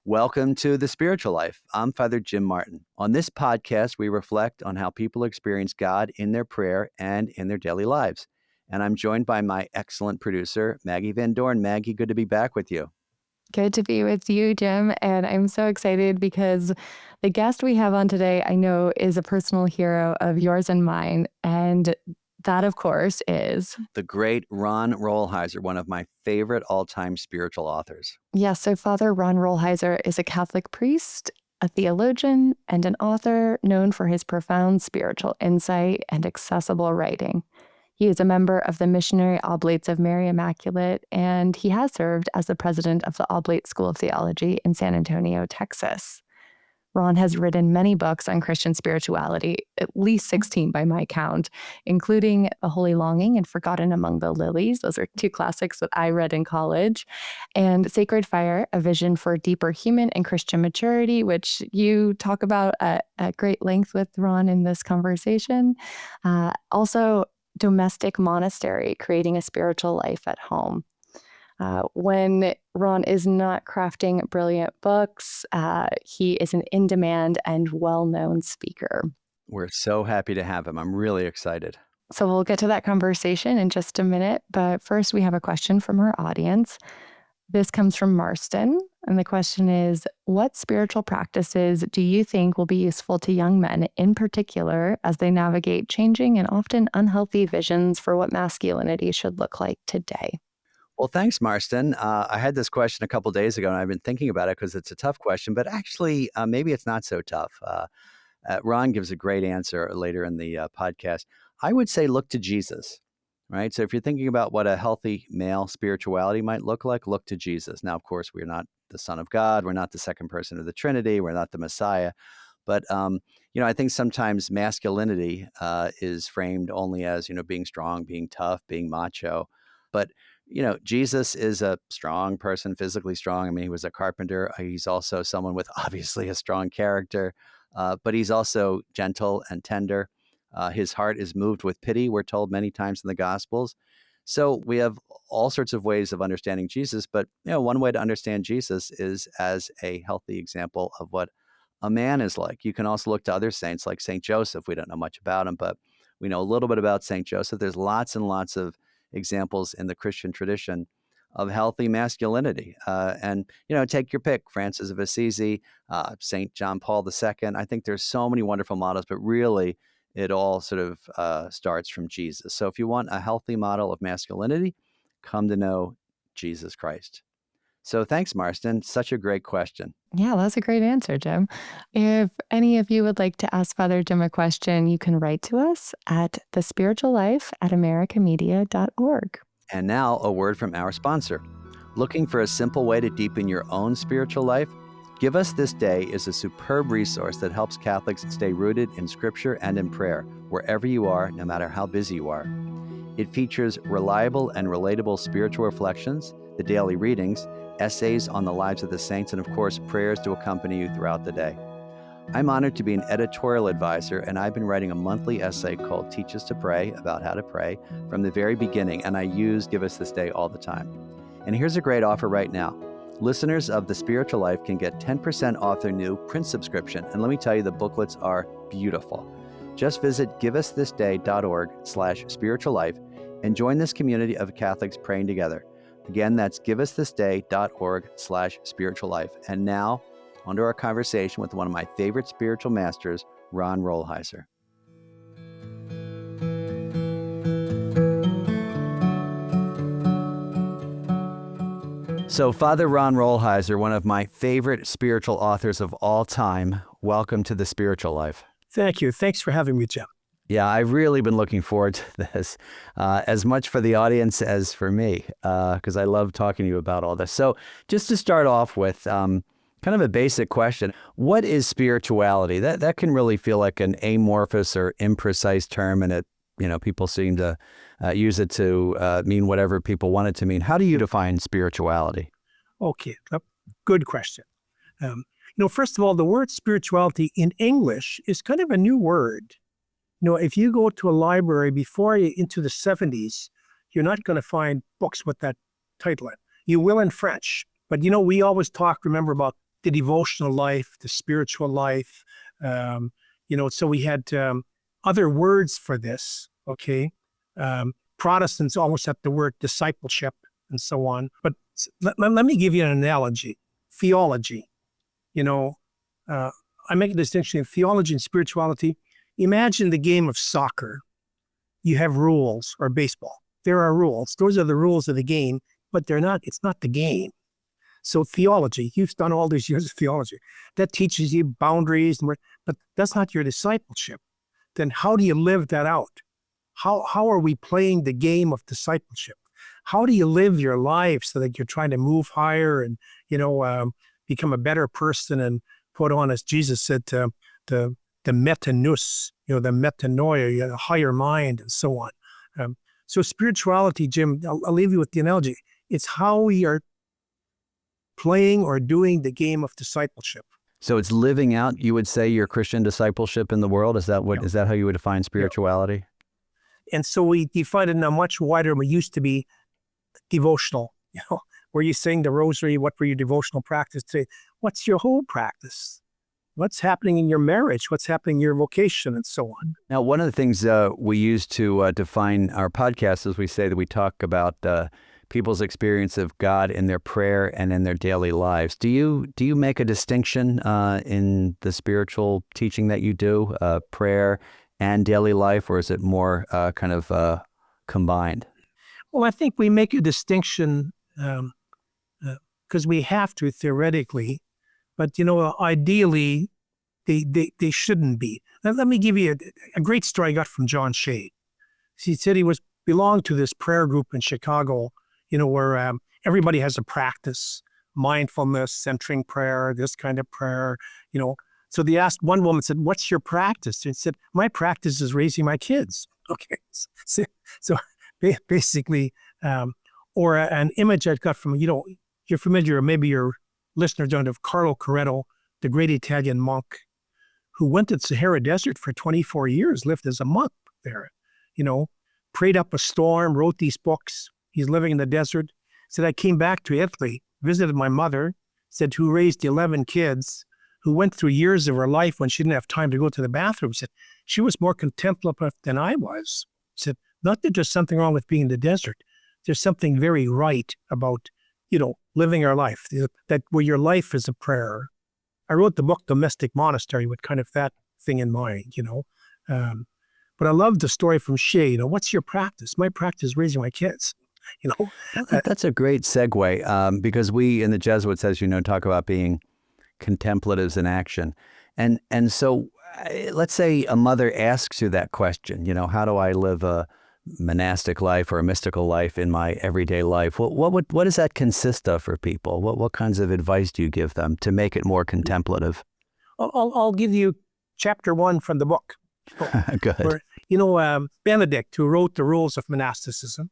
Welcome to The Spiritual Life. I'm Father Jim Martin. On this podcast, we reflect on how people experience God in their prayer and in their daily lives. And I'm joined by my excellent producer, Maggie Van Dorn. Maggie, good to be back with you. Good to be with you, Jim. And I'm so excited because the guest we have on today, I know, is a personal hero of yours and mine. And that, of course, is the great Ron Rolheiser, one of my favorite all-time spiritual authors. Yes, so Father Ron Rolheiser is a Catholic priest, a theologian, and an author known for his profound spiritual insight and accessible writing. He is a member of the Missionary Oblates of Mary Immaculate, and he has served as the president of the Oblate School of Theology in San Antonio, Texas. Ron has written many books on Christian spirituality, at least 16 by my count, including A Holy Longing and Forgotten Among the Lilies. Those are two classics that I read in college. And Sacred Fire, A Vision for Deeper Human and Christian Maturity, which you talk about at great length with Ron in this conversation. Also, Domestic Monastery, Creating a Spiritual Life at Home. When Ron is not crafting brilliant books, he is an in-demand and well-known speaker. We're so happy to have him. I'm really excited. So we'll get to that conversation in just a minute. But first, we have a question from our audience. This comes from Marston. And the question is, what spiritual practices do you think will be useful to young men in particular as they navigate changing and often unhealthy visions for what masculinity should look like today? Well, thanks, Marston. I had this question a couple of days ago, and I've been thinking about it because it's a tough question, but actually, maybe it's not so tough. Ron gives a great answer later in the podcast. I would say look to Jesus, right? So if you're thinking about what a healthy male spirituality might look to Jesus. Now, of course, we're not the Son of God. We're not the second person of the Trinity. We're not the Messiah. But, I think sometimes masculinity is framed only as, being strong, being tough, being macho. But Jesus is a strong person, physically strong. I mean, he was a carpenter. He's also someone with obviously a strong character, but he's also gentle and tender. His heart is moved with pity, we're told many times in the Gospels. So we have all sorts of ways of understanding Jesus, but one way to understand Jesus is as a healthy example of what a man is like. You can also look to other saints like St. Joseph. We don't know much about him, but we know a little bit about St. Joseph. There's lots and lots of examples in the Christian tradition of healthy masculinity. And take your pick, Francis of Assisi, St. John Paul II. I think there's so many wonderful models, but really it all sort of starts from Jesus. So if you want a healthy model of masculinity, come to know Jesus Christ. So thanks, Marston. Such a great question. Yeah, that's a great answer, Jim. If any of you would like to ask Father Jim a question, you can write to us at thespirituallife@americamedia.org. And now a word from our sponsor. Looking for a simple way to deepen your own spiritual life? Give Us This Day is a superb resource that helps Catholics stay rooted in Scripture and in prayer, wherever you are, no matter how busy you are. It features reliable and relatable spiritual reflections, the daily readings, essays on the lives of the saints, and of course, prayers to accompany you throughout the day. I'm honored to be an editorial advisor, and I've been writing a monthly essay called Teach Us to Pray, about how to pray, from the very beginning, and I use Give Us This Day all the time. And here's a great offer right now. Listeners of The Spiritual Life can get 10% off their new print subscription, and let me tell you, the booklets are beautiful. Just visit giveusthisday.org/spiritual life and join this community of Catholics praying together. Again, that's giveusthisday.org/spiritual life. And now, onto our conversation with one of my favorite spiritual masters, Ron Rolheiser. So, Father Ron Rolheiser, one of my favorite spiritual authors of all time, welcome to The Spiritual Life. Thank you. Thanks for having me, Jim. Yeah, I've really been looking forward to this, as much for the audience as for me, because I love talking to you about all this. So just to start off with kind of a basic question, what is spirituality? That can really feel like an amorphous or imprecise term, and it, people seem to use it to mean whatever people want it to mean. How do you define spirituality? Okay, good question. First of all, the word spirituality in English is kind of a new word. If you go to a library before you into the 70s, you're not going to find books with that title in. You will in French. But, we always talk, remember, about the devotional life, the spiritual life. So we had other words for this, okay? Protestants always have the word discipleship and so on. But let me give you an analogy. Theology. I make a distinction in theology and spirituality. Imagine the game of soccer. You have rules, or baseball. There are rules. Those are the rules of the game, but it's not the game. So theology, you've done all these years of theology. That teaches you boundaries, but that's not your discipleship. Then how do you live that out? How are we playing the game of discipleship? How do you live your life so that you're trying to move higher and, become a better person and put on, as Jesus said, the metanous, the metanoia, a higher mind and so on. So spirituality, Jim, I'll leave you with the analogy. It's how we are playing or doing the game of discipleship. So it's living out, you would say, your Christian discipleship in the world? Is that how you would define spirituality? And so we define it now much wider than we used to be. Devotional, were you saying the rosary? What were your devotional practice today? What's your whole practice? What's happening in your marriage? What's happening in your vocation and so on? Now, one of the things we use to define our podcast is we say that we talk about people's experience of God in their prayer and in their daily lives. Do you make a distinction in the spiritual teaching that you do, prayer and daily life, or is it more kind of combined? Well, I think we make a distinction because we have to theoretically, but ideally they shouldn't be. Let me give you a great story I got from John Shade. He said he belonged to this prayer group in Chicago, where everybody has a practice, mindfulness, centering prayer, this kind of prayer, So they asked, one woman said, "What's your practice?" And said, "My practice is raising my kids." Okay, so basically, or an image I got from, you're familiar, or maybe your listeners don't, of Carlo Coretto, the great Italian monk who went to the Sahara Desert for 24 years, lived as a monk there, prayed up a storm, wrote these books. He's living in the desert. Said, I came back to Italy, visited my mother, said, who raised 11 kids, who went through years of her life when she didn't have time to go to the bathroom. Said, she was more contemplative than I was. Said, not that there's something wrong with being in the desert. There's something very right about, living our life, that where your life is a prayer. I wrote the book Domestic Monastery with kind of that thing in mind, But I love the story from Shea. What's your practice? My practice is raising my kids. That's a great segue because we in the Jesuits, as you know, talk about being contemplatives in action. And so let's say a mother asks you that question, how do I live a monastic life or a mystical life in my everyday life? What does that consist of for people? What kinds of advice do you give them to make it more contemplative? I'll give you chapter 1 from the book. Good. Where, Benedict, who wrote the rules of monasticism,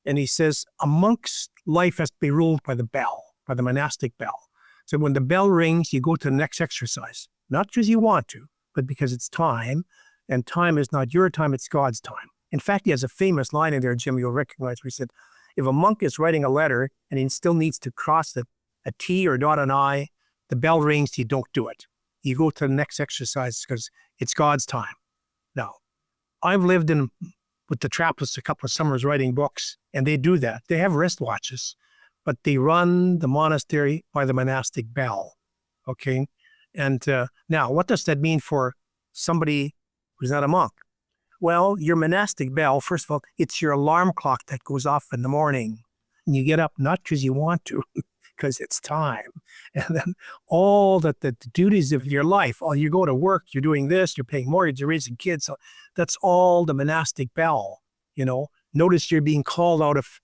and he says, a monk's life has to be ruled by the bell, by the monastic bell. So when the bell rings, you go to the next exercise, not because you want to, but because it's time, and time is not your time, it's God's time. In fact, he has a famous line in there, Jim, you'll recognize, where he said, if a monk is writing a letter and he still needs to cross a T or dot an I, the bell rings, you don't do it. You go to the next exercise because it's God's time. Now, I've lived with the Trappists a couple of summers writing books, and they do that. They have wristwatches, but they run the monastery by the monastic bell, okay? And now, what does that mean for somebody who's not a monk? Well, your monastic bell, first of all, it's your alarm clock that goes off in the morning. And you get up not because you want to, because it's time. And then all the duties of your life, you go to work, you're doing this, you're paying mortgage, you're raising kids. So that's all the monastic bell, Notice you're being called out of,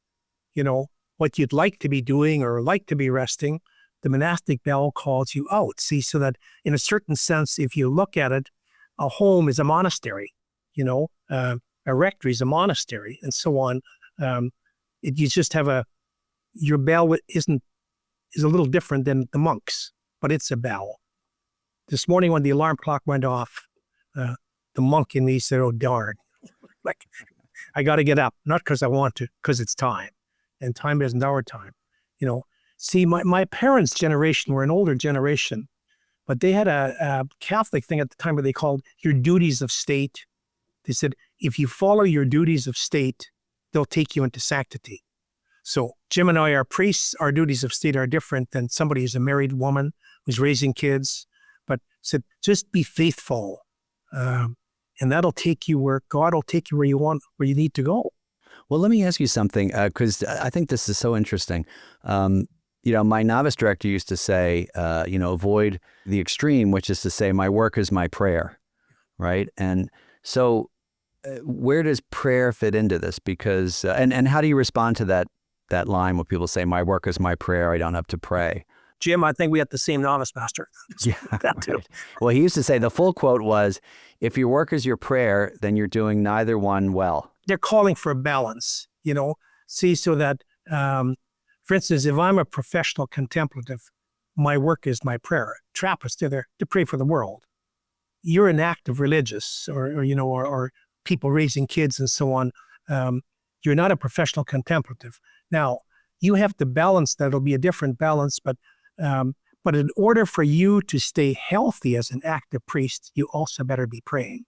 what you'd like to be doing or like to be resting. The monastic bell calls you out. See, so that in a certain sense, if you look at it, a home is a monastery, a rectory is a monastery, and so on. You just have your bell is a little different than the monks, but it's a bell. This morning when the alarm clock went off, the monk in me said, oh, darn, I got to get up, not because I want to, because it's time, and time isn't our time, See, my parents' generation were an older generation, but they had a Catholic thing at the time where they called your duties of state. They said, if you follow your duties of state, they'll take you into sanctity. So Jim and I are priests. Our duties of state are different than somebody who's a married woman who's raising kids. But said, just be faithful. And that'll take you where God will take you where you need to go. Well, let me ask you something, because I think this is so interesting. My novice director used to say, avoid the extreme, which is to say, my work is my prayer, right? And so where does prayer fit into this? Because, and how do you respond to that line when people say, my work is my prayer, I don't have to pray? Jim, I think we had the same novice master. Yeah, that too. Right. Well, he used to say, the full quote was, if your work is your prayer, then you're doing neither one well. They're calling for a balance, see, so that, for instance, if I'm a professional contemplative, my work is my prayer. Trappists, they're there to pray for the world. You're an active religious or people raising kids and so on. You're not a professional contemplative. Now, you have to balance that. It'll be a different balance, but in order for you to stay healthy as an active priest, you also better be praying.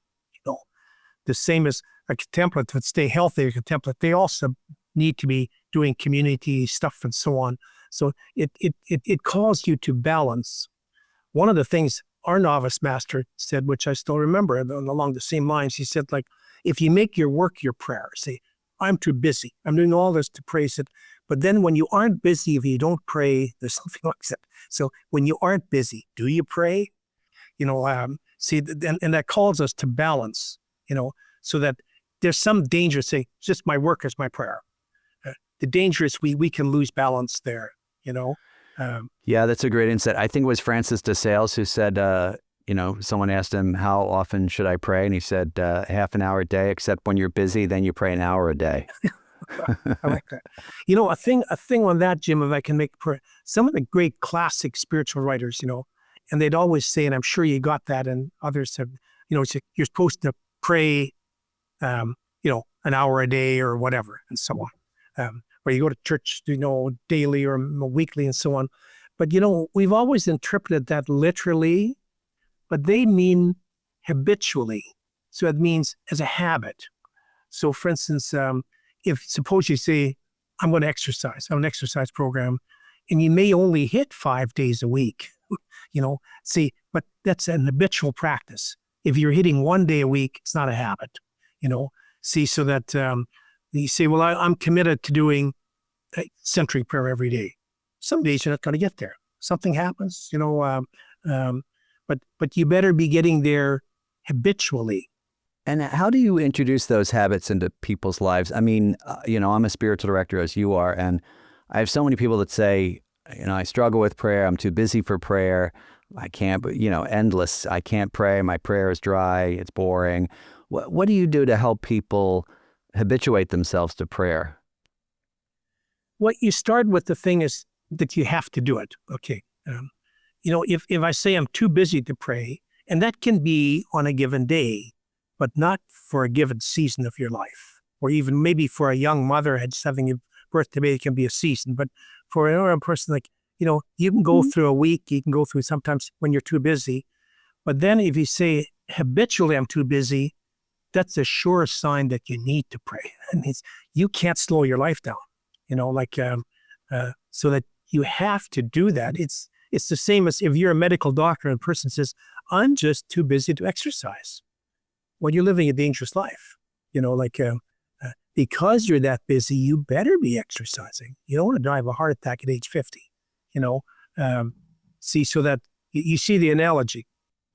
The same as a contemplative, stay healthy, a contemplative, they also need to be doing community stuff and so on. So it calls you to balance. One of the things our novice master said, which I still remember along the same lines, he said, like, if you make your work your prayer, say, I'm too busy, I'm doing all this to praise it. But then when you aren't busy, if you don't pray, there's something like that. So when you aren't busy, do you pray? And that calls us to balance, so that there's some danger, say, just my work is my prayer. The danger is we can lose balance there, Yeah, that's a great insight. I think it was Francis de Sales who said, someone asked him, how often should I pray? And he said, half an hour a day, except when you're busy, then you pray an hour a day. I like that. A thing on that, Jim, if I can make prayer, some of the great classic spiritual writers, and they'd always say, and I'm sure you got that, and others have, you're supposed to pray, an hour a day or whatever, and so on. Where you go to church, daily or weekly and so on. But, we've always interpreted that literally, but they mean habitually. So it means as a habit. So for instance, suppose you say, I'm going to exercise, I'm an exercise program, and you may only hit 5 days a week, but that's an habitual practice. If you're hitting 1 day a week, it's not a habit, so that you say, well, I'm committed to doing a century prayer every day. Some days you're not going to get there. Something happens, but you better be getting there habitually. And how do you introduce those habits into people's lives? I mean, I'm a spiritual director as you are, and I have so many people that say, I struggle with prayer. I'm too busy for prayer. I can't, endless. I can't pray. My prayer is dry. It's boring. What do you do to help people habituate themselves to prayer? What you start with the thing is that you have to do it. Okay. If I say I'm too busy to pray, and that can be on a given day, but not for a given season of your life, or even maybe for a young mother having a birthday, maybe it can be a season. But for another person, you can go through a week, you can go through sometimes when you're too busy. But then if you say habitually I'm too busy, that's a sure sign that you need to pray. And you can't slow your life down, so that you have to do that. It's the same as if you're a medical doctor and a person says, I'm just too busy to exercise. Well, you're living a dangerous life, because you're that busy, you better be exercising. You don't want to die of a heart attack at age 50, so that you see the analogy.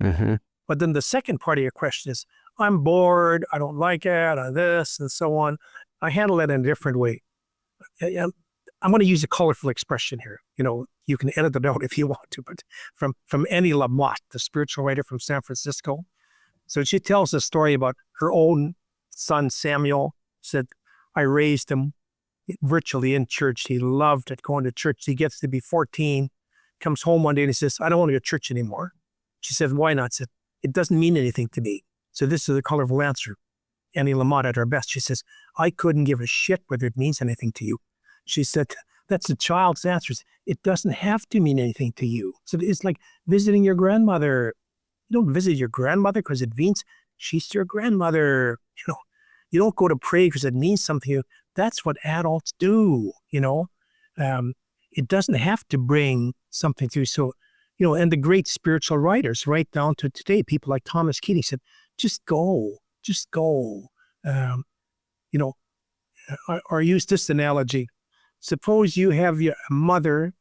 Mm-hmm. But then the second part of your question is, I'm bored, I don't like it, this and so on. I handle that in a different way. I'm going to use a colorful expression here. You can edit it out if you want to, but from Annie Lamott, the spiritual writer from San Francisco. So she tells a story about her own son, Samuel, said, I raised him virtually in church. He loved it, going to church. He gets to be 14, comes home one day and he says, I don't want to go to church anymore. She said, why not? Said, it doesn't mean anything to me. So this is a colorful answer. Annie Lamott at her best. She says, I couldn't give a shit whether it means anything to you. She said, That's a child's answer. It doesn't have to mean anything to you. So it's like visiting your grandmother. You don't visit your grandmother because it means she's your grandmother. You don't go to pray because it means something to you. That's what adults do, It doesn't have to bring something to you. So, and the great spiritual writers, right down to today, people like Thomas Keating said, just go. Or use this analogy. Suppose you have your mother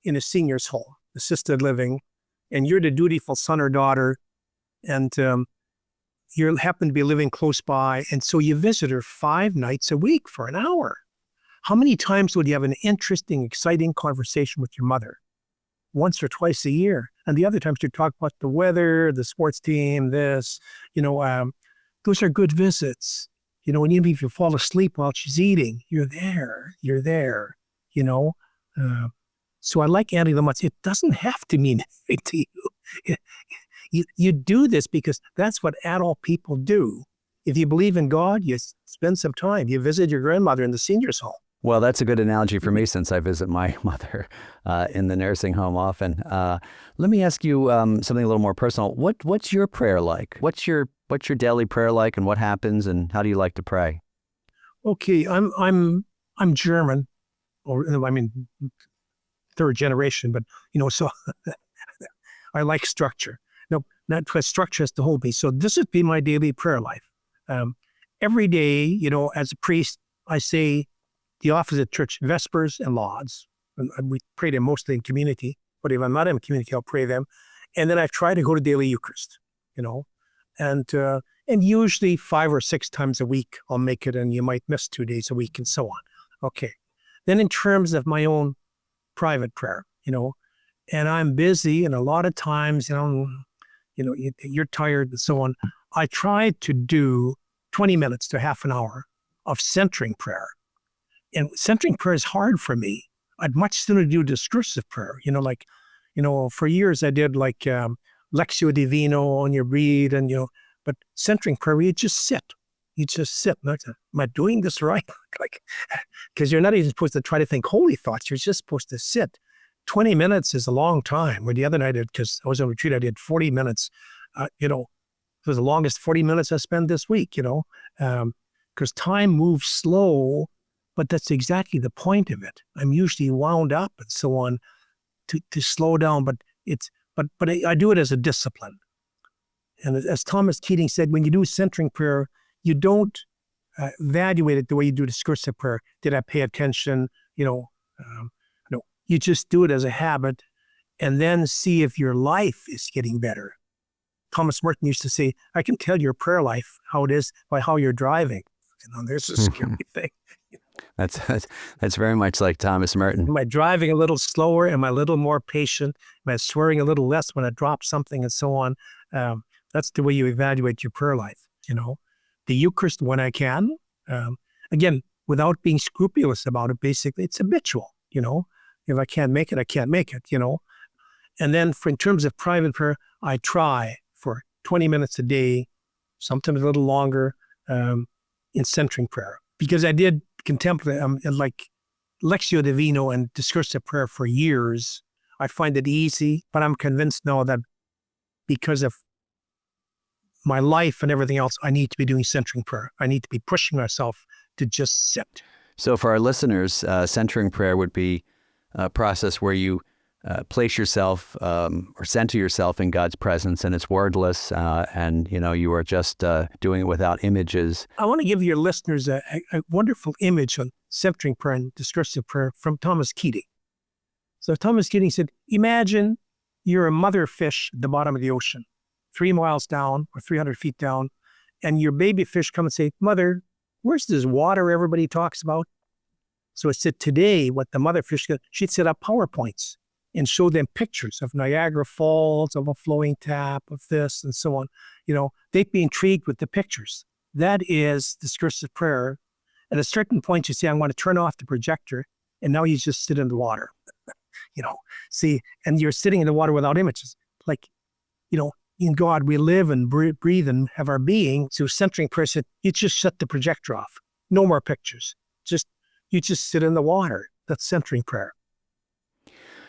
in a senior's home, assisted living, and you're the dutiful son or daughter, and you happen to be living close by, and so you visit her 5 nights a week for an hour. How many times would you have an interesting, exciting conversation with your mother? Once or twice a year. And the other times you talk about the weather, the sports team, this, those are good visits. And even if you fall asleep while she's eating, you're there. So I like adding the much. It doesn't have to mean anything to you. You do this because that's what adult people do. If you believe in God, you spend some time. You visit your grandmother in the senior's home. Well, that's a good analogy for me since I visit my mother in the nursing home often. Let me ask you something a little more personal. What's your prayer like? What's your daily prayer like, and what happens, and how do you like to pray? Okay, I'm German, or third generation, but so I like structure. No, not because structure has to hold me. So this would be my daily prayer life. Every day, as a priest, I say the office at church, Vespers and Lauds. And we pray them mostly in community, but if I'm not in community, I'll pray them. And then I try to go to daily Eucharist, and usually 5 or 6 times a week I'll make it, and you might miss 2 days a week and so on. Okay. Then in terms of my own private prayer, and I'm busy, and a lot of times, you're tired and so on. I try to do 20 minutes to half an hour of centering prayer. And centering prayer is hard for me. I'd much sooner do discursive prayer. For years I did Lectio Divino on your read, and but centering prayer, you just sit. Am I doing this right? Because you're not even supposed to try to think holy thoughts. You're just supposed to sit. 20 minutes is a long time. Where the other night, because I was on retreat, I did 40 minutes. It was the longest 40 minutes I spent this week. Because time moves slow. But that's exactly the point of it. I'm usually wound up and so on to slow down, but I do it as a discipline. And as Thomas Keating said, when you do centering prayer, you don't evaluate it the way you do discursive prayer. Did I pay attention? No, you just do it as a habit, and then see if your life is getting better. Thomas Merton used to say, I can tell your prayer life how it is by how you're driving. There's a scary thing. That's very much like Thomas Merton. Am I driving a little slower? Am I a little more patient? Am I swearing a little less when I drop something and so on? That's the way you evaluate your prayer life, The Eucharist when I can. Again, without being scrupulous about it, basically, it's habitual, If I can't make it, I can't make it, And then in terms of private prayer, I try for 20 minutes a day, sometimes a little longer, in centering prayer. Because I did contemplate Lectio Divino and discursive prayer for years. I find it easy, but I'm convinced now that because of my life and everything else, I need to be doing centering prayer. I need to be pushing myself to just sit. So for our listeners, centering prayer would be a process where you place yourself or center yourself in God's presence, and it's wordless, and you are just doing it without images. I want to give your listeners a wonderful image on centering prayer and discursive prayer from Thomas Keating. So Thomas Keating said, imagine you're a mother fish at the bottom of the ocean, 3 miles down or 300 feet down, and your baby fish come and say, Mother, where's this water everybody talks about? So it said today, what the mother fish did, she'd set up PowerPoints and show them pictures of Niagara Falls, of a flowing tap, of this and so on. They'd be intrigued with the pictures. That is discursive prayer. At a certain point, you say, I want to turn off the projector, and now you just sit in the water. See, and you're sitting in the water without images. In God, we live and breathe and have our being. So centering prayer said, you just shut the projector off. No more pictures. You just sit in the water. That's centering prayer.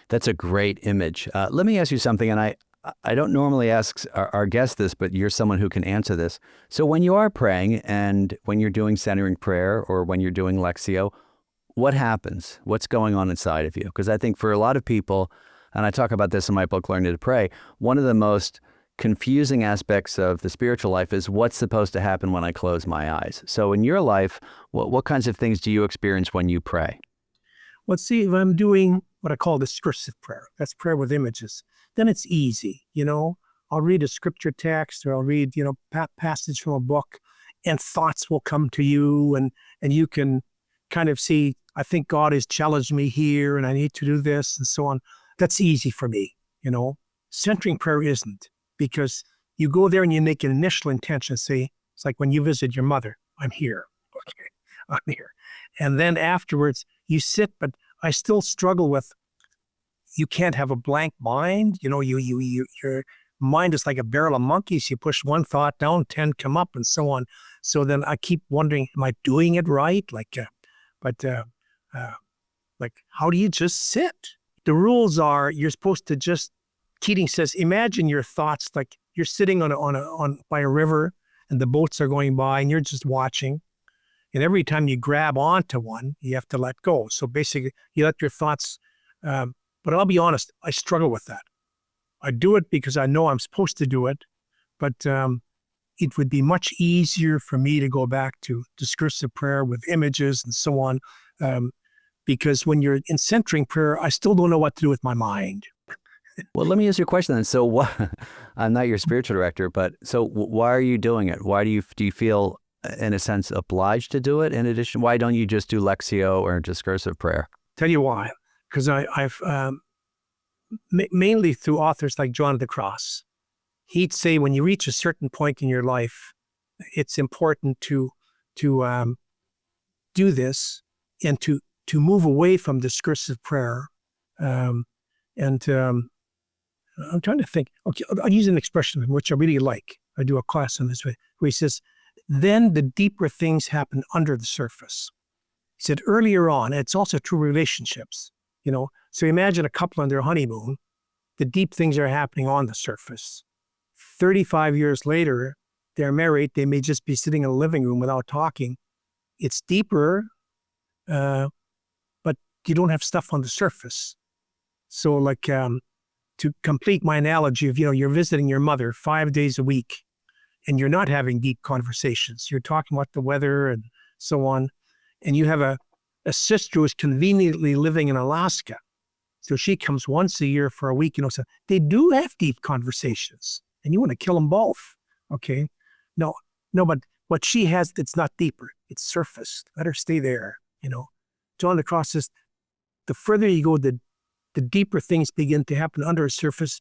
That's a great image. Let me ask you something, and I don't normally ask our guests this, but you're someone who can answer this. So when you are praying and when you're doing centering prayer or when you're doing Lectio, what happens? What's going on inside of you? Because I think for a lot of people, and I talk about this in my book, Learning to Pray, one of the most confusing aspects of the spiritual life is what's supposed to happen when I close my eyes. So in your life, what kinds of things do you experience when you pray? Well, see, if I'm doing what I call discursive prayer, that's prayer with images, then it's easy, I'll read a scripture text or I'll read, passage from a book, and thoughts will come to you, and you can kind of see, I think God has challenged me here and I need to do this and so on. That's easy for me, Centering prayer isn't, because you go there and you make an initial intention, say, it's like when you visit your mother, I'm here, okay, I'm here. And then afterwards you sit, but I still struggle with, you can't have a blank mind. Your mind is like a barrel of monkeys. You push one thought down, 10 come up and so on. So then I keep wondering, am I doing it right? But how do you just sit? The rules are you're supposed to just, Keating says, imagine your thoughts like you're sitting by a river and the boats are going by and you're just watching. And every time you grab onto one, you have to let go. So basically, you let your thoughts, but I'll be honest, I struggle with that. I do it because I know I'm supposed to do it, but it would be much easier for me to go back to discursive prayer with images and so on, because when you're in centering prayer, I still don't know what to do with my mind. Well, let me ask you a question then. So what, I'm not your spiritual director, but so why are you doing it? Why do you feel, in a sense, obliged to do it? In addition, why don't you just do Lectio or discursive prayer? Tell you why. Because I've mainly through authors like John of the Cross, he'd say when you reach a certain point in your life, it's important to do this and to move away from discursive prayer. I'm trying to think. Okay, I'll use an expression which I really like. I do a class on this way, where he says, then the deeper things happen under the surface. He said earlier on, and it's also true relationships, So imagine a couple on their honeymoon, the deep things are happening on the surface. 35 years later, they're married, they may just be sitting in a living room without talking. It's deeper, but you don't have stuff on the surface. So to complete my analogy of, you're visiting your mother 5 days a week and you're not having deep conversations. You're talking about the weather and so on. And you have a sister who's conveniently living in Alaska. So she comes once a year for a week, so they do have deep conversations and you want to kill them both. Okay. No, but what she has, it's not deeper. It's surface. Let her stay there. John of the Cross says, the further you go, the deeper things begin to happen under a surface,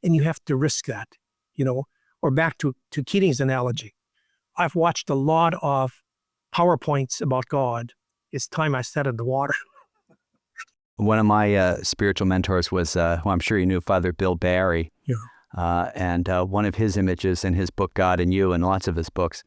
and you have to risk that, or back to Keating's analogy. I've watched a lot of PowerPoints about God. It's time I sat in the water. One of my spiritual mentors was, who I'm sure you knew, Father Bill Barry. Yeah. And one of his images in his book, God and You, and lots of his books,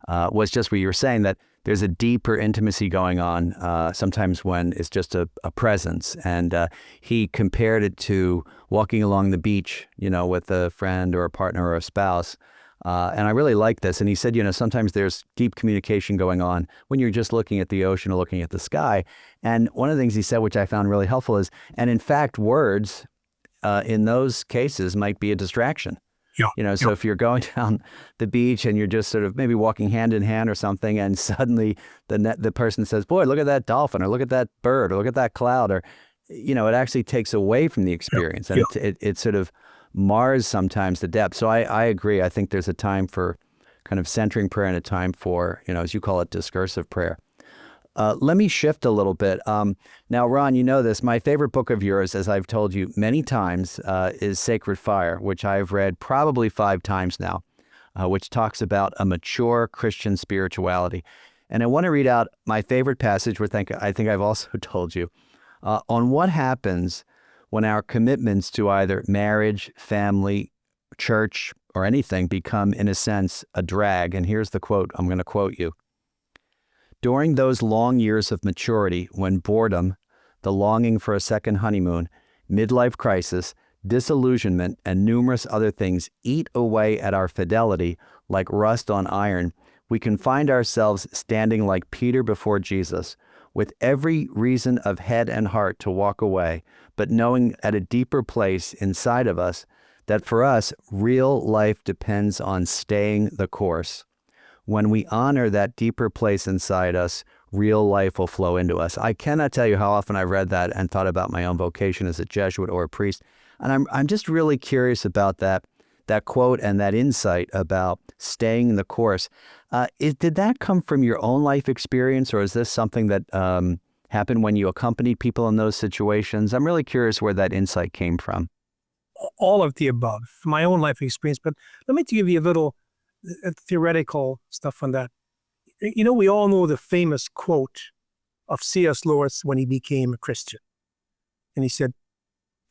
was just what you were saying, that there's a deeper intimacy going on sometimes when it's just a presence. And he compared it to walking along the beach, with a friend or a partner or a spouse. And I really like this. And he said, sometimes there's deep communication going on when you're just looking at the ocean or looking at the sky. And one of the things he said, which I found really helpful, is, and in fact, words in those cases might be a distraction. Yeah. So if you're going down the beach and you're just sort of maybe walking hand in hand or something, and suddenly the person says, boy, look at that dolphin, or look at that bird, or look at that cloud, or, it actually takes away from the experience. And it sort of mars sometimes the depth. So I agree. I think there's a time for kind of centering prayer and a time for, as you call it, discursive prayer. Let me shift a little bit. Now, Ron, you know this. My favorite book of yours, as I've told you many times, is Sacred Fire, which I've read probably 5 times now, which talks about a mature Christian spirituality. And I want to read out my favorite passage, which I think I've also told you, on what happens when our commitments to either marriage, family, church, or anything become, in a sense, a drag. And here's the quote. I'm going to quote you. During those long years of maturity, when boredom, the longing for a second honeymoon, midlife crisis, disillusionment, and numerous other things eat away at our fidelity like rust on iron, we can find ourselves standing like Peter before Jesus, with every reason of head and heart to walk away, but knowing at a deeper place inside of us that for us, real life depends on staying the course. When we honor that deeper place inside us, real life will flow into us. I cannot tell you how often I've read that and thought about my own vocation as a Jesuit or a priest. And I'm just really curious about that quote and that insight about staying the course. Did that come from your own life experience, or is this something that happened when you accompanied people in those situations? I'm really curious where that insight came from. All of the above, my own life experience. But let me give you a little theoretical stuff on that. You know, we all know the famous quote of C.S. Lewis when he became a Christian. And he said,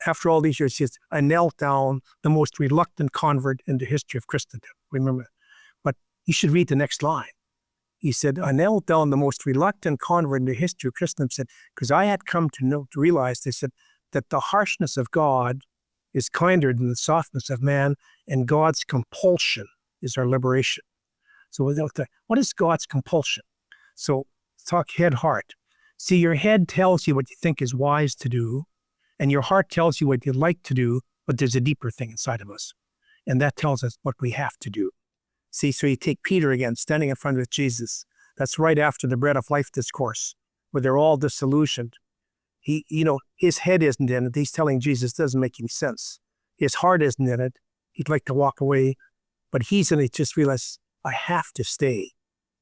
after all these years, he says, I knelt down, the most reluctant convert in the history of Christendom. Remember, but you should read the next line. He said, I knelt down, the most reluctant convert in the history of Christendom, said, because I had come to realize, they said, that the harshness of God is kinder than the softness of man, and God's compulsion is our liberation. So what is God's compulsion? So talk head, heart. See, your head tells you what you think is wise to do, and your heart tells you what you'd like to do, but there's a deeper thing inside of us. And that tells us what we have to do. See, so you take Peter again, standing in front of Jesus. That's right after the bread of life discourse, where they're all disillusioned. His head isn't in it. He's telling Jesus, doesn't make any sense. His heart isn't in it. He'd like to walk away, but he's in it, just realize, I have to stay.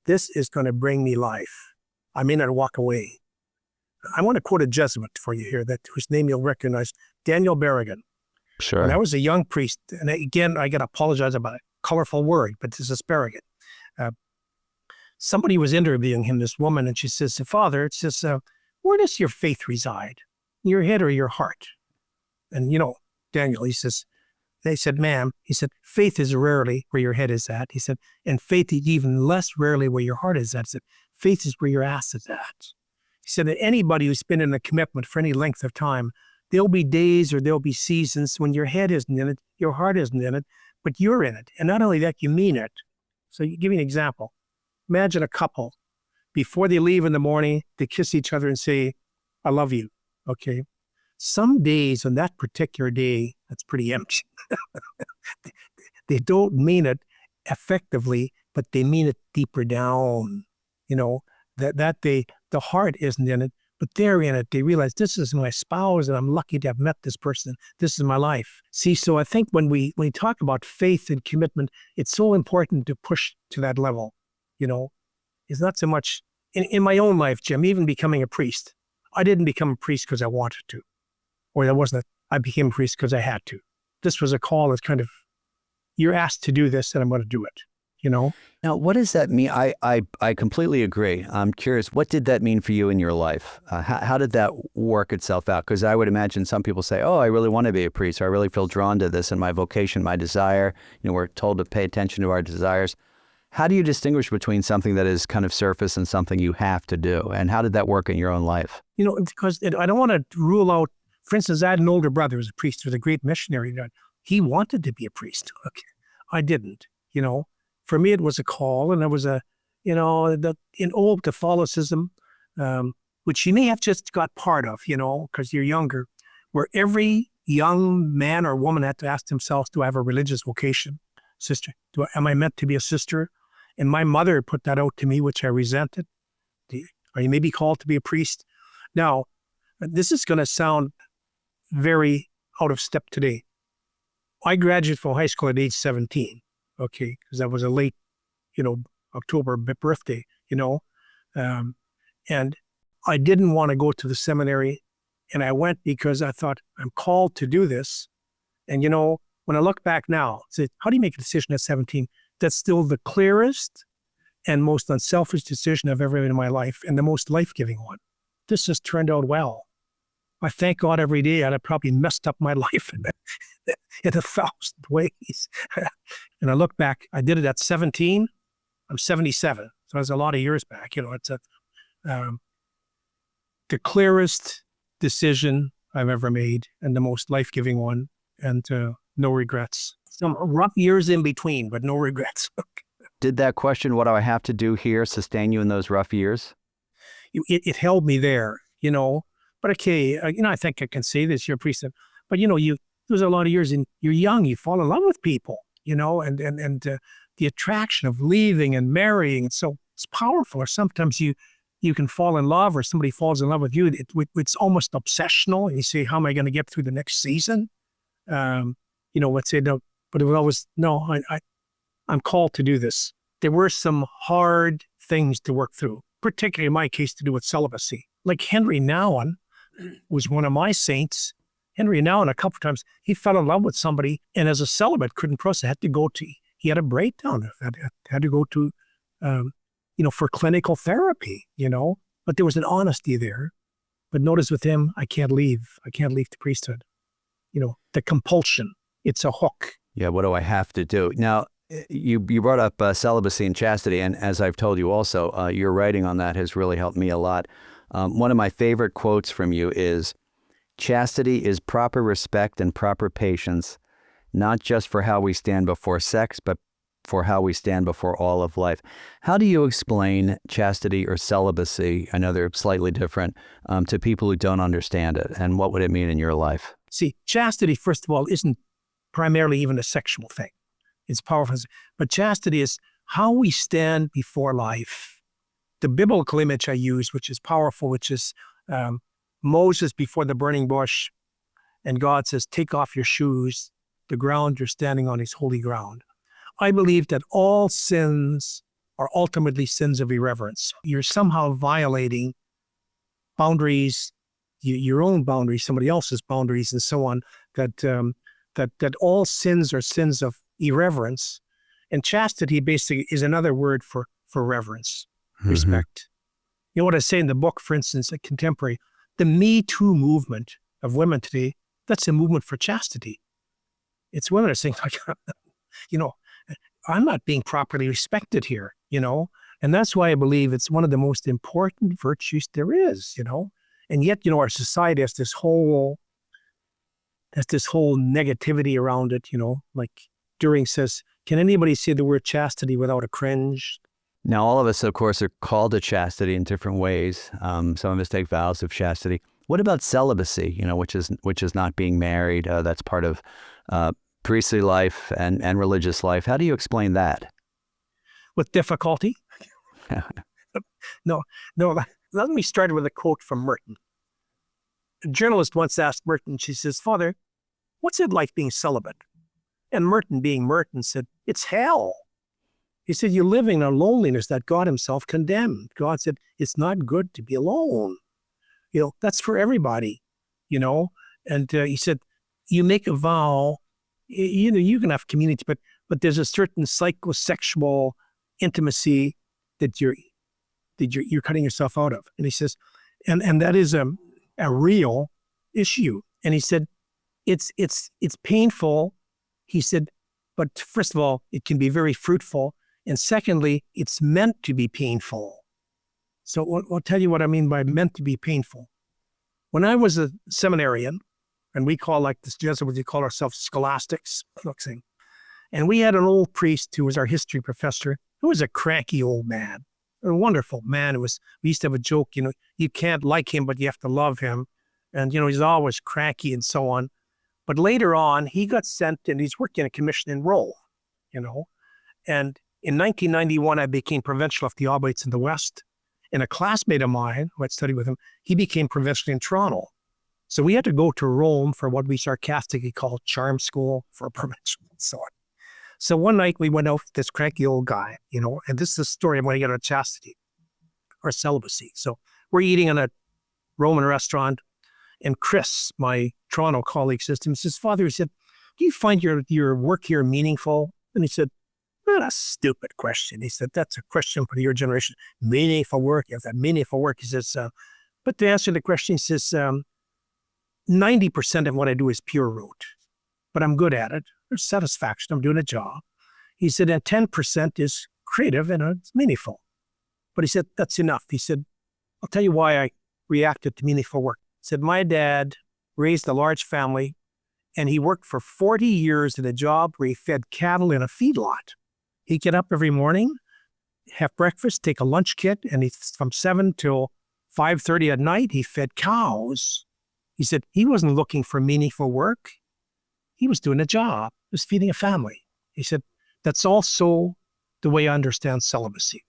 This is going to bring me life. I may not walk away. I want to quote a Jesuit for you here, whose name you'll recognize, Daniel Berrigan. Sure. When I was a young priest, and again, I got to apologize about a colorful word, but this is Berrigan. Somebody was interviewing him, this woman, and she says, Father, it says, where does your faith reside? Your head or your heart? And Daniel, they said, ma'am, he said, faith is rarely where your head is at. He said, and faith is even less rarely where your heart is at. He said, faith is where your ass is at. He said that anybody who's been in a commitment for any length of time, there'll be days or there'll be seasons when your head isn't in it, your heart isn't in it, but you're in it. And not only that, you mean it. So you give me an example. Imagine a couple, before they leave in the morning, they kiss each other and say, I love you. Okay. Some days on that particular day, that's pretty empty. They don't mean it effectively, but they mean it deeper down. The heart isn't in it, but they're in it. They realize this is my spouse and I'm lucky to have met this person. This is my life. See, so I think when we talk about faith and commitment, it's so important to push to that level. It's not so much in my own life, Jim, even becoming a priest. I didn't become a priest because I wanted to, or I became a priest because I had to. This was a call that's kind of, you're asked to do this and I'm going to do it. Now, what does that mean? I completely agree. I'm curious, what did that mean for you in your life? How did that work itself out? Because I would imagine some people say, oh, I really want to be a priest, or I really feel drawn to this in my vocation, my desire. We're told to pay attention to our desires. How do you distinguish between something that is kind of surface and something you have to do? And how did that work in your own life? Because I don't want to rule out, for instance, I had an older brother who was a priest, who was a great missionary. He wanted to be a priest. Okay. I didn't, For me, it was a call, and it was in old Catholicism, which you may have just got part of, because you're younger, where every young man or woman had to ask themselves, do I have a religious vocation? Sister, am I meant to be a sister? And my mother put that out to me, which I resented. Are you maybe called to be a priest? Now, this is going to sound very out of step today. I graduated from high school at age 17. Okay, because that was a late, October birthday, and I didn't want to go to the seminary, and I went because I thought I'm called to do this. And when I look back now, say, how do you make a decision at 17? That's still the clearest and most unselfish decision I've ever made in my life, and the most life-giving one. This has turned out well. I thank God every day. I'd have probably messed up my life in 1,000 ways. And I look back, I did it at 17. I'm 77. So that's a lot of years back. It's the clearest decision I've ever made and the most life-giving one, and no regrets. Some rough years in between, but no regrets. Did that question, what do I have to do here, sustain you in those rough years? It held me there, But okay, I think I can say this, you're a priest, but there's a lot of years, and you're young, you fall in love with people, and the attraction of leaving and marrying, it's powerful. Or sometimes you can fall in love, or somebody falls in love with you. It's almost obsessional. And you say, how am I going to get through the next season? Let's say no, but it was always, no, I'm called to do this. There were some hard things to work through, particularly in my case to do with celibacy. Like Henry Nouwen was one of my saints. Henry Nouwen, a couple of times, he fell in love with somebody, and as a celibate, couldn't process, he had a breakdown, had to go to, for clinical therapy, but there was an honesty there. But notice with him, I can't leave the priesthood. The compulsion, it's a hook. Yeah, what do I have to do? Now, you brought up celibacy and chastity, and as I've told you also, your writing on that has really helped me a lot. One of my favorite quotes from you is, "Chastity is proper respect and proper patience, not just for how we stand before sex, but for how we stand before all of life." How do you explain chastity or celibacy, I know they're slightly different, to people who don't understand it, and what would it mean in your life? See, chastity, first of all, isn't primarily even a sexual thing. It's powerful. But chastity is how we stand before life. The biblical image I use, which is powerful, which is Moses before the burning bush, and God says, take off your shoes. The ground you're standing on is holy ground. I believe that all sins are ultimately sins of irreverence. You're somehow violating boundaries, your own boundaries, somebody else's boundaries, and so on, that all sins are sins of irreverence. And chastity basically is another word for reverence, respect. You know what I say in the book, for instance, a contemporary, the Me Too movement of women today, that's a movement for chastity. It's women are saying, like, I'm not being properly respected here, and that's why I believe it's one of the most important virtues there is, and yet, our society has this whole negativity around it, like During says, can anybody say the word chastity without a cringe? Now, all of us, of course, are called to chastity in different ways. Some of us take vows of chastity. What about celibacy, which is not being married? That's part of priestly life and religious life. How do you explain that? With difficulty? No. Let me start with a quote from Merton. A journalist once asked Merton, she says, Father, what's it like being celibate? And Merton, being Merton, said, it's hell. He said, you're living in a loneliness that God himself condemned. God said, it's not good to be alone. That's for everybody, And he said, you make a vow, you can have community, but there's a certain psychosexual intimacy that you're cutting yourself out of. And he says, and that is a real issue. And he said, it's painful. He said, but first of all, it can be very fruitful. And secondly, it's meant to be painful. So I'll tell you what I mean by meant to be painful. When I was a seminarian, and we call like the Jesuits, we call ourselves scholastics, and we had an old priest who was our history professor, who was a cranky old man, a wonderful man. We used to have a joke, you can't like him, but you have to love him. And, he's always cranky and so on. But later on, he got sent, and he's working a commission in Rome, And in 1991, I became provincial of the Oblates in the West. And a classmate of mine, who had studied with him, he became provincial in Toronto. So we had to go to Rome for what we sarcastically call charm school for a provincial and so on. So one night we went out with this cranky old guy, and this is the story I'm going to get on chastity or celibacy. So we're eating in a Roman restaurant, and Chris, my Toronto colleague, says to him, Father, he said, do you find your work here meaningful? And he said, that's a stupid question. He said, that's a question for your generation. Meaningful work. You have that meaningful work. He says, but to answer the question, he says, 90% of what I do is pure rote, but I'm good at it. There's satisfaction. I'm doing a job. He said, and 10% is creative and it's meaningful. But he said, that's enough. He said, I'll tell you why I reacted to meaningful work. said, my dad raised a large family, and he worked for 40 years in a job where he fed cattle in a feedlot. He'd get up every morning, have breakfast, take a lunch kit, and from 7 till 5:30 at night, he fed cows. He said he wasn't looking for meaningful work. He was doing a job. He was feeding a family. He said, that's also the way I understand celibacy.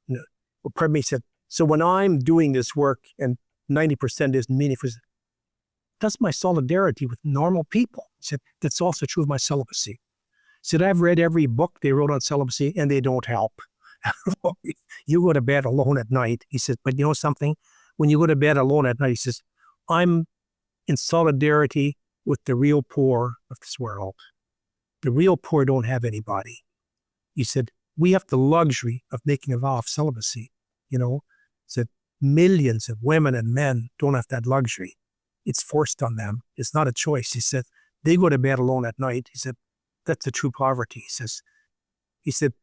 Well, pardon me, he said, so when I'm doing this work and 90% isn't meaningful, that's my solidarity with normal people. He said, that's also true of my celibacy. He said, I've read every book they wrote on celibacy and they don't help. You go to bed alone at night. He says, but you know something? When you go to bed alone at night, he says, I'm in solidarity with the real poor of this world. The real poor don't have anybody. He said, we have the luxury of making a vow of celibacy. He said, millions of women and men don't have that luxury. It's forced on them. It's not a choice. He said, they go to bed alone at night. He said, that's the true poverty. He said,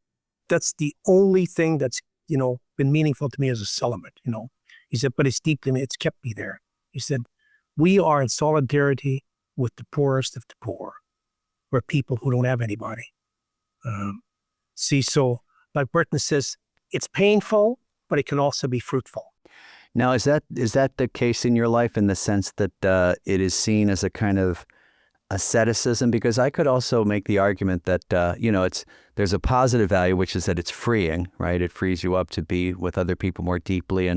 that's the only thing that's, been meaningful to me as a celibate, He said, but it's kept me there. He said, we are in solidarity with the poorest of the poor. We're people who don't have anybody. So like Burton says, it's painful, but it can also be fruitful. Now, is that the case in your life in the sense that it is seen as a kind of asceticism? Because I could also make the argument that, there's a positive value, which is that it's freeing, right? It frees you up to be with other people more deeply.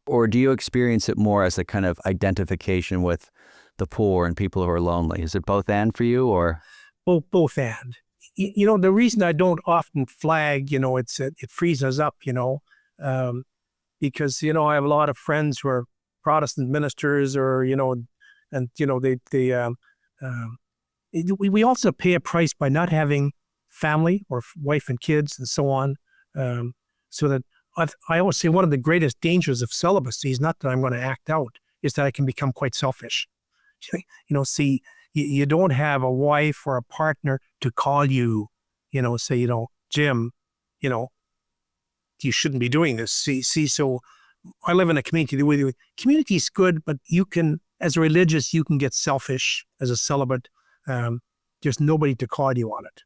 Or do you experience it more as a kind of identification with the poor and people who are lonely? Is it both and for you, or? Both and. The reason I don't often flag, it frees us up, because, I have a lot of friends who are Protestant ministers or, we also pay a price by not having family or wife and kids and so on. So that I always say one of the greatest dangers of celibacy is not that I'm going to act out, is that I can become quite selfish. See, you don't have a wife or a partner to call you, say, Jim, you shouldn't be doing this. So I live in a community. The community is good, but you can, as a religious, you can get selfish as a celibate. There's nobody to call you on it,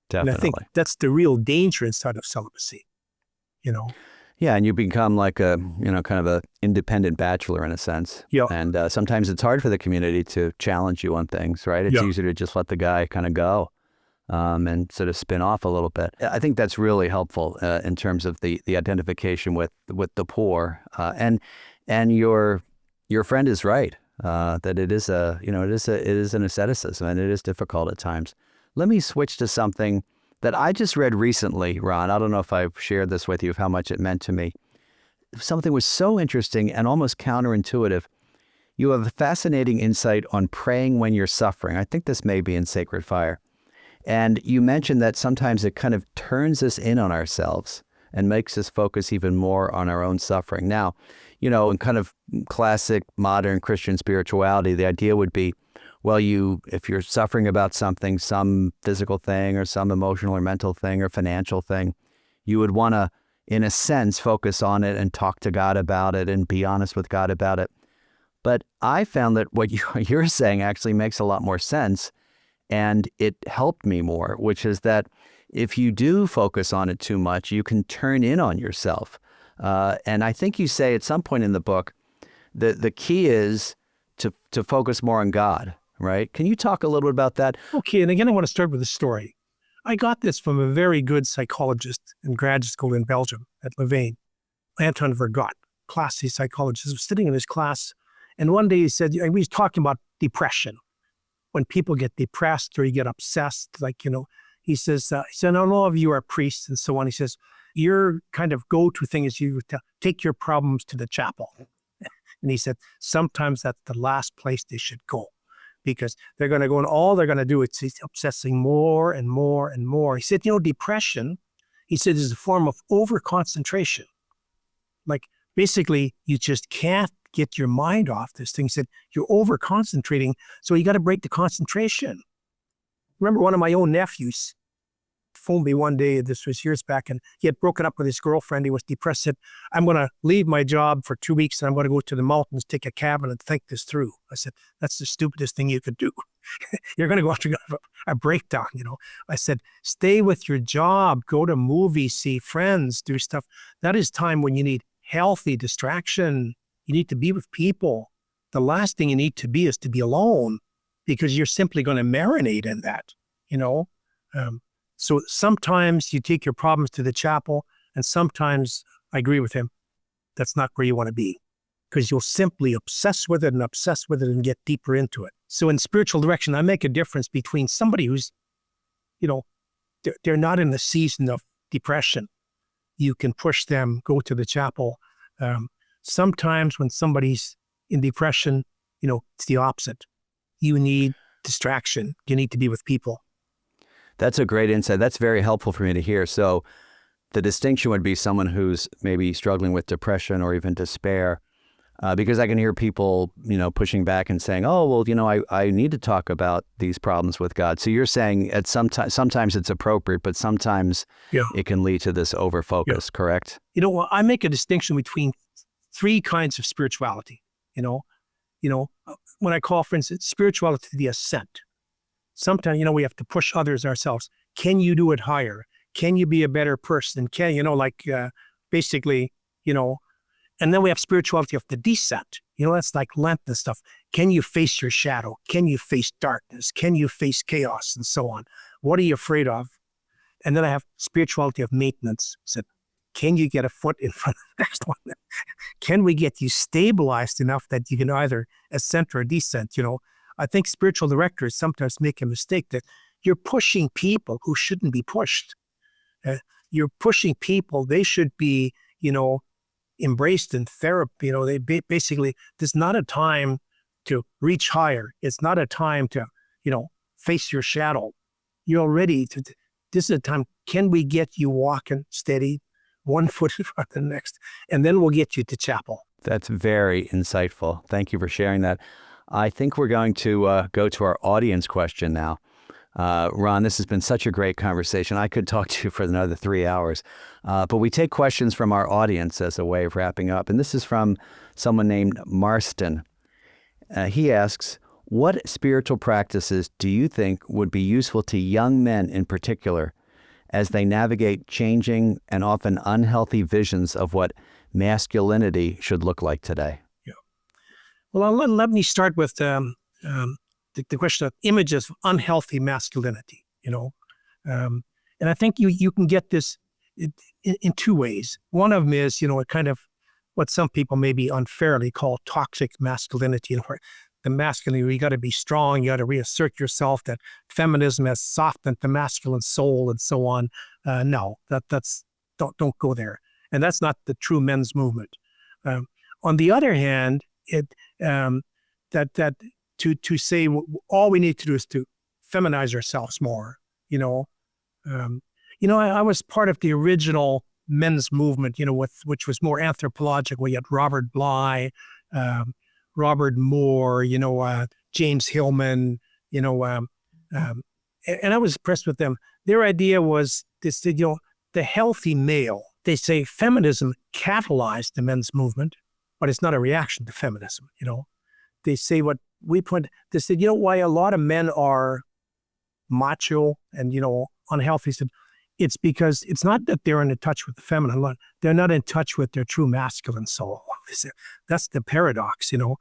Definitely. And I think that's the real danger inside of celibacy, Yeah, and you become like a, kind of a independent bachelor in a sense. Yeah. And sometimes it's hard for the community to challenge you on things, right? It's easier to just let the guy kind of go and sort of spin off a little bit. I think that's really helpful in terms of the identification with the poor. And your friend is right that it is an asceticism, and it is difficult at times. Let me switch to something that I just read recently, Ron. I don't know if I've shared this with you, of how much it meant to me. Something was so interesting and almost counterintuitive. You have a fascinating insight on praying when you're suffering. I think this may be in Sacred Fire. And you mentioned that sometimes it kind of turns us in on ourselves and makes us focus even more on our own suffering. Now, in kind of classic modern Christian spirituality, the idea would be, well, if you're suffering about something, some physical thing or some emotional or mental thing or financial thing, you would want to, in a sense, focus on it and talk to God about it and be honest with God about it. But I found that what you're saying actually makes a lot more sense, and it helped me more, which is that if you do focus on it too much, you can turn in on yourself. And I think you say at some point in the book that the key is to focus more on God. Right? Can you talk a little bit about that? Okay, and again, I want to start with a story. I got this from a very good psychologist in graduate school in Belgium at Louvain, Anton Vergot, class C psychologist. I was sitting in his class, and one day he said, we was talking about depression. When people get depressed or you get obsessed, he says, I know all of you are priests and so on. He says, your kind of go-to thing is you take your problems to the chapel. And he said, sometimes that's the last place they should go, because they're going to go and all they're going to do is obsessing more and more and more. He said, depression, he said, is a form of over-concentration. Like, basically, you just can't get your mind off this thing. He said, you're over-concentrating, so you got to break the concentration. Remember one of my own nephews, phoned me one day, this was years back, and he had broken up with his girlfriend. He was depressed. Said, I'm going to leave my job for 2 weeks and I'm going to go to the mountains, take a cabin and think this through. I said, that's the stupidest thing you could do. You're going to go through a breakdown, I said, stay with your job, go to movies, see friends, do stuff. That is time when you need healthy distraction. You need to be with people. The last thing you need to be is to be alone, because you're simply going to marinate in that, So sometimes you take your problems to the chapel, and sometimes I agree with him. That's not where you want to be, because you'll simply obsess with it and get deeper into it. So in spiritual direction, I make a difference between somebody who's, they're not in the season of depression. You can push them, go to the chapel. Sometimes when somebody's in depression, it's the opposite. You need distraction. You need to be with people. That's a great insight. That's very helpful for me to hear. So the distinction would be someone who's maybe struggling with depression or even despair, because I can hear people, pushing back and saying, oh, well, I need to talk about these problems with God. So you're saying sometimes it's appropriate, but sometimes it can lead to this overfocus, correct? I make a distinction between 3 kinds of spirituality. When I call, for instance, spirituality the ascent. Sometimes, we have to push others ourselves. Can you do it higher? Can you be a better person? Basically, and then we have spirituality of the descent. That's like Lent and stuff. Can you face your shadow? Can you face darkness? Can you face chaos and so on? What are you afraid of? And then I have spirituality of maintenance. So can you get a foot in front of the next one? Can we get you stabilized enough that you can either ascend or descent? I think spiritual directors sometimes make a mistake that you're pushing people who shouldn't be pushed. You're pushing people, they should be, embraced in therapy. Basically, this is not a time to reach higher. It's not a time to, face your shadow. You're already, this is a time, can we get you walking steady, 1 foot in front of the next, and then we'll get you to chapel. That's very insightful. Thank you for sharing that. I think we're going to go to our audience question now. Ron, this has been such a great conversation. I could talk to you for another 3 hours, but we take questions from our audience as a way of wrapping up. And this is from someone named Marston. He asks, what spiritual practices do you think would be useful to young men in particular as they navigate changing and often unhealthy visions of what masculinity should look like today? Well, let me start with the question of images of unhealthy masculinity, and I think you can get this in 2 ways. One of them is, kind of what some people maybe unfairly call toxic masculinity, where the masculine, you got to be strong, you got to reassert yourself, that feminism has softened the masculine soul and so on. No, don't go there. And that's not the true men's movement. On the other hand, to say all we need to do is to feminize ourselves more. I was part of the original men's movement, which was more anthropological. You had Robert Bly, Robert Moore, James Hillman, and I was impressed with them. Their idea was this, the healthy male. They say feminism catalyzed the men's movement, but it's not a reaction to feminism. They say they said, why a lot of men are macho and, unhealthy. Said, it's because it's not that they're in touch with the feminine. They're not in touch with their true masculine soul. That's the paradox, You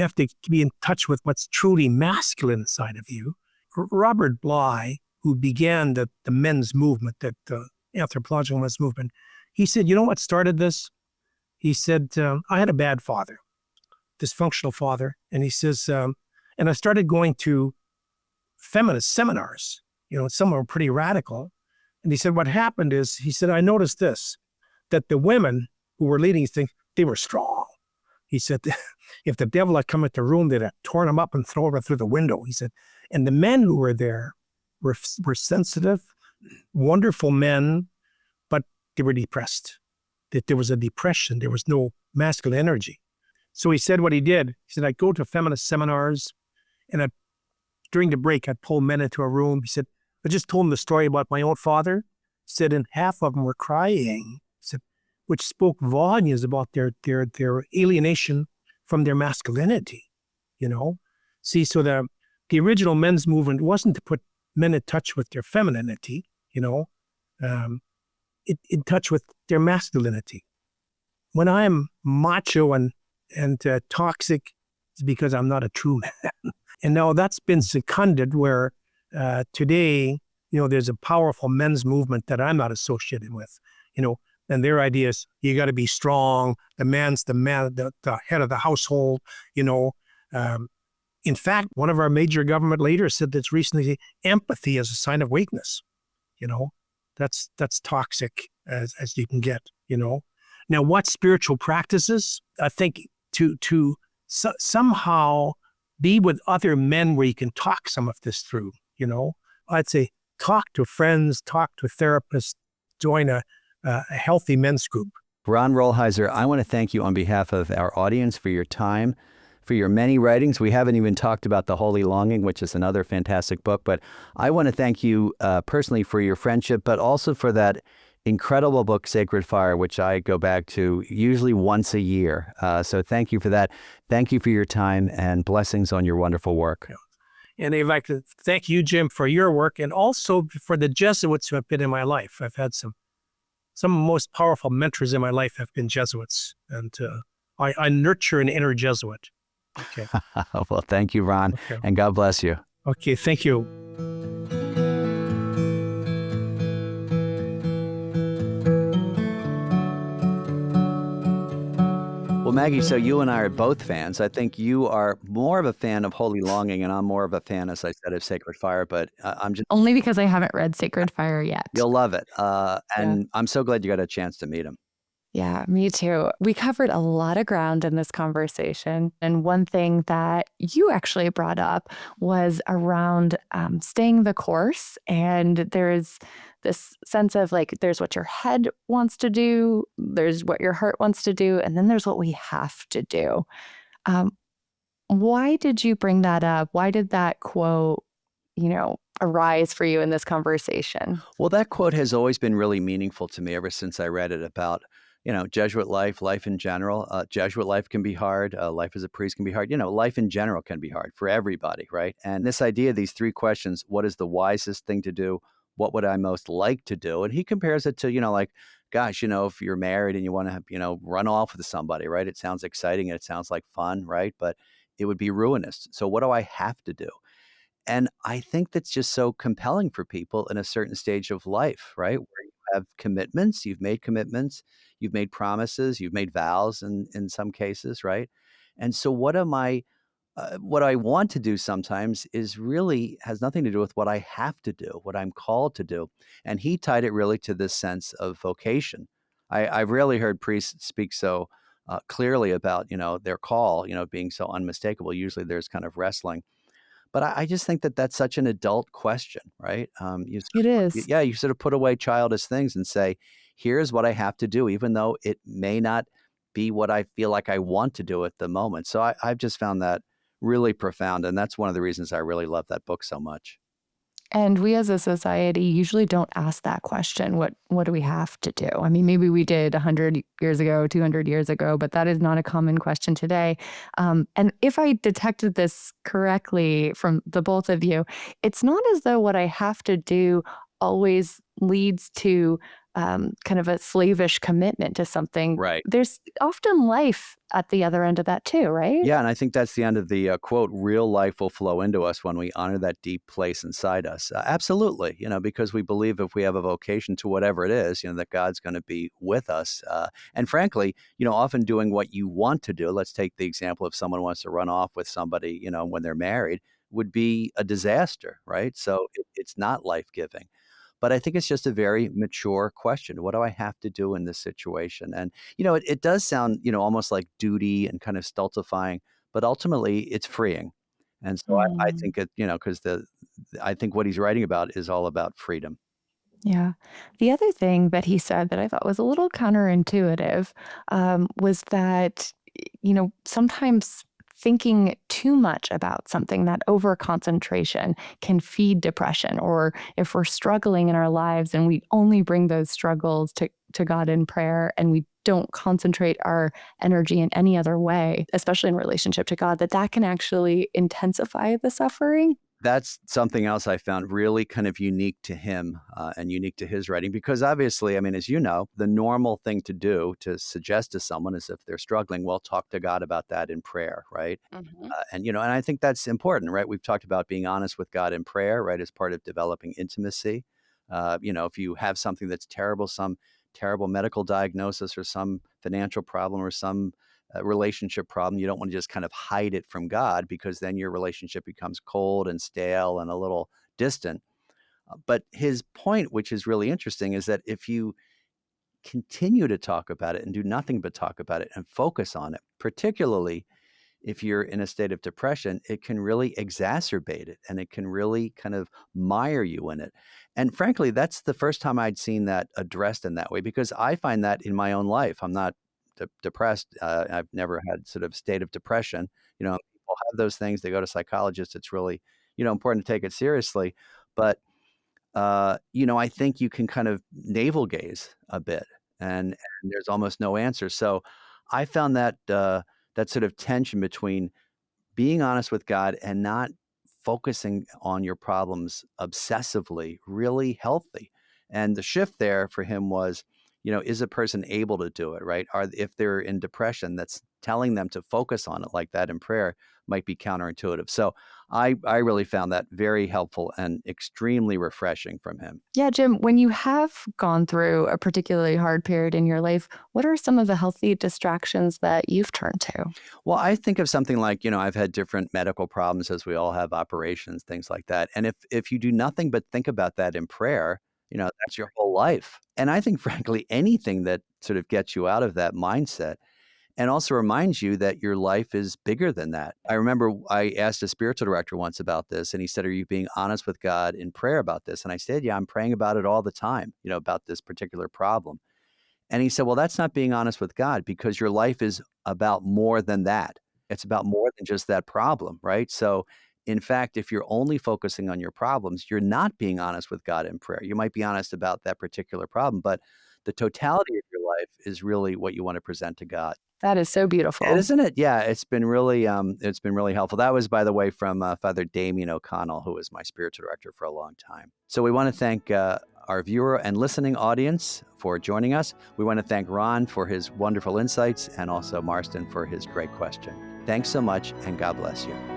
have to be in touch with what's truly masculine inside of you. Robert Bly, who began the men's movement, the anthropological men's movement, he said, what started this? He said, I had a bad father, dysfunctional father. And he says, and I started going to feminist seminars, some were pretty radical. And he said, what happened is, he said, I noticed this, that the women who were leading these things, they were strong. He said, if the devil had come into the room, they'd have torn him up and thrown him through the window. He said, and the men who were there were sensitive, wonderful men, but they were depressed. That there was a depression. There was no masculine energy. So he said what he did. He said, I'd go to feminist seminars, and during the break, I'd pull men into a room. He said, I just told him the story about my own father. Said, and half of them were crying, said, which spoke volumes about their alienation from their masculinity, you know. See, so the original men's movement wasn't to put men in touch with their femininity, you know, in touch with their masculinity. When I'm macho and toxic, it's because I'm not a true man. And now that's been seconded where today, you know, there's a powerful men's movement that I'm not associated with, you know, and their idea is you got to be strong. The man's the man, the head of the household, you know. In fact, one of our major government leaders said that's recently empathy is a sign of weakness. You know, that's toxic as you can get, you know. Now, what spiritual practices? I think to somehow be with other men where you can talk some of this through, you know. I'd say talk to friends, talk to therapists, join a healthy men's group. Ron Rolheiser, I want to thank you on behalf of our audience for your time, for your many writings. We haven't even talked about The Holy Longing, which is another fantastic book, but I want to thank you personally for your friendship, but also for that incredible book, Sacred Fire, which I go back to usually once a year. So thank you for that. Thank you for your time, and blessings on your wonderful work. Yeah. And I'd like to thank you, Jim, for your work, and also for the Jesuits who have been in my life. I've had some of the most powerful mentors in my life have been Jesuits, and I nurture an inner Jesuit. Okay. Well, thank you, Ron, Okay. and God bless you. Okay, thank you. Well, Maggie, so you and I are both fans. I think you are more of a fan of Holy Longing, and I'm more of a fan, as I said, of Sacred Fire, but I'm just, Only because I haven't read Sacred Fire yet. you'll love it. And I'm so glad you got a chance to meet him. Yeah, me too. We covered a lot of ground in this conversation. And one thing that you actually brought up was around staying the course. And there's this sense of like, there's what your head wants to do, there's what your heart wants to do, and then there's what we have to do. Why did you bring that up? Why did that quote, arise for you in this conversation? Well, that quote has always been really meaningful to me ever since I read it about, Jesuit life in general. Jesuit life can be hard. Life as a priest can be hard. Life in general can be hard for everybody, right? And this idea, these three questions: what is the wisest thing to do? What would I most like to do? And he compares it to, like, gosh, if you're married and you want to, run off with somebody, right? It sounds exciting and it sounds like fun, right? But it would be ruinous. So what do I have to do? And I think that's just so compelling for people in a certain stage of life, right? Where you have commitments, you've made promises, you've made vows in some cases, right? And so what I want to do sometimes is really has nothing to do with what I have to do, what I'm called to do. And he tied it really to this sense of vocation. I've rarely heard priests speak so clearly about, their call, being so unmistakable. Usually there's kind of wrestling. But I just think that that's such an adult question, right? It is. You sort of put away childish things and say, here's what I have to do, even though it may not be what I feel like I want to do at the moment. So I've just found that really profound. And that's one of the reasons I really love that book so much. And we as a society usually don't ask that question. What do we have to do? I mean, maybe we did 100 years ago, 200 years ago, but that is not a common question today. And if I detected this correctly from the both of you, it's not as though what I have to do always leads to kind of a slavish commitment to something. Right. There's often life at the other end of that too, right? Yeah, and I think that's the end of the quote, real life will flow into us when we honor that deep place inside us. Absolutely, because we believe if we have a vocation to whatever it is, that God's going to be with us. And frankly, often doing what you want to do, let's take the example if someone wants to run off with somebody, when they're married, would be a disaster, right? So it's not life-giving. But I think it's just a very mature question. What do I have to do in this situation? And, it does sound, almost like duty and kind of stultifying, but ultimately it's freeing. And so I Mm. think because I think what he's writing about is all about freedom. Yeah. The other thing that he said that I thought was a little counterintuitive was that, sometimes thinking too much about something, that over concentration can feed depression. Or if we're struggling in our lives and we only bring those struggles to God in prayer and we don't concentrate our energy in any other way, especially in relationship to God, that can actually intensify the suffering. That's something else I found really kind of unique to him and unique to his writing, because obviously, I mean, as you know, the normal thing to do to suggest to someone is if they're struggling, well, talk to God about that in prayer, right? Mhm. And I think that's important, right? We've talked about being honest with God in prayer, right, as part of developing intimacy. If you have something that's terrible, some terrible medical diagnosis or some financial problem or some relationship problem, you don't want to just kind of hide it from God, because then your relationship becomes cold and stale and a little distant. But his point, which is really interesting, is that if you continue to talk about it and do nothing but talk about it and focus on it, particularly if you're in a state of depression, it can really exacerbate it and it can really kind of mire you in it. And frankly, that's the first time I'd seen that addressed in that way, because I find that in my own life. I'm not depressed. I've never had sort of state of depression. People have those things. They go to psychologists. It's really, important to take it seriously. But I think you can kind of navel gaze a bit, and there's almost no answer. So I found that sort of tension between being honest with God and not focusing on your problems obsessively really healthy. And the shift there for him was, is a person able to do it, right? If they're in depression, that's telling them to focus on it like that in prayer might be counterintuitive. So I really found that very helpful and extremely refreshing from him. Yeah, Jim, when you have gone through a particularly hard period in your life, what are some of the healthy distractions that you've turned to? Well, I think of something like, I've had different medical problems, as we all have, operations, things like that. And if you do nothing but think about that in prayer, that's your whole life. And I think, frankly, anything that sort of gets you out of that mindset and also reminds you that your life is bigger than that. I remember I asked a spiritual director once about this, and he said, "Are you being honest with God in prayer about this?" And I said, "Yeah, I'm praying about it all the time, about this particular problem." And he said, "Well, that's not being honest with God, because your life is about more than that. It's about more than just that problem, right? So, in fact, if you're only focusing on your problems, you're not being honest with God in prayer. You might be honest about that particular problem, but the totality of your life is really what you want to present to God." That is so beautiful. Isn't it? Yeah, it's been really helpful. That was, by the way, from Father Damien O'Connell, who was my spiritual director for a long time. So we want to thank our viewer and listening audience for joining us. We want to thank Ron for his wonderful insights, and also Marston for his great question. Thanks so much, and God bless you.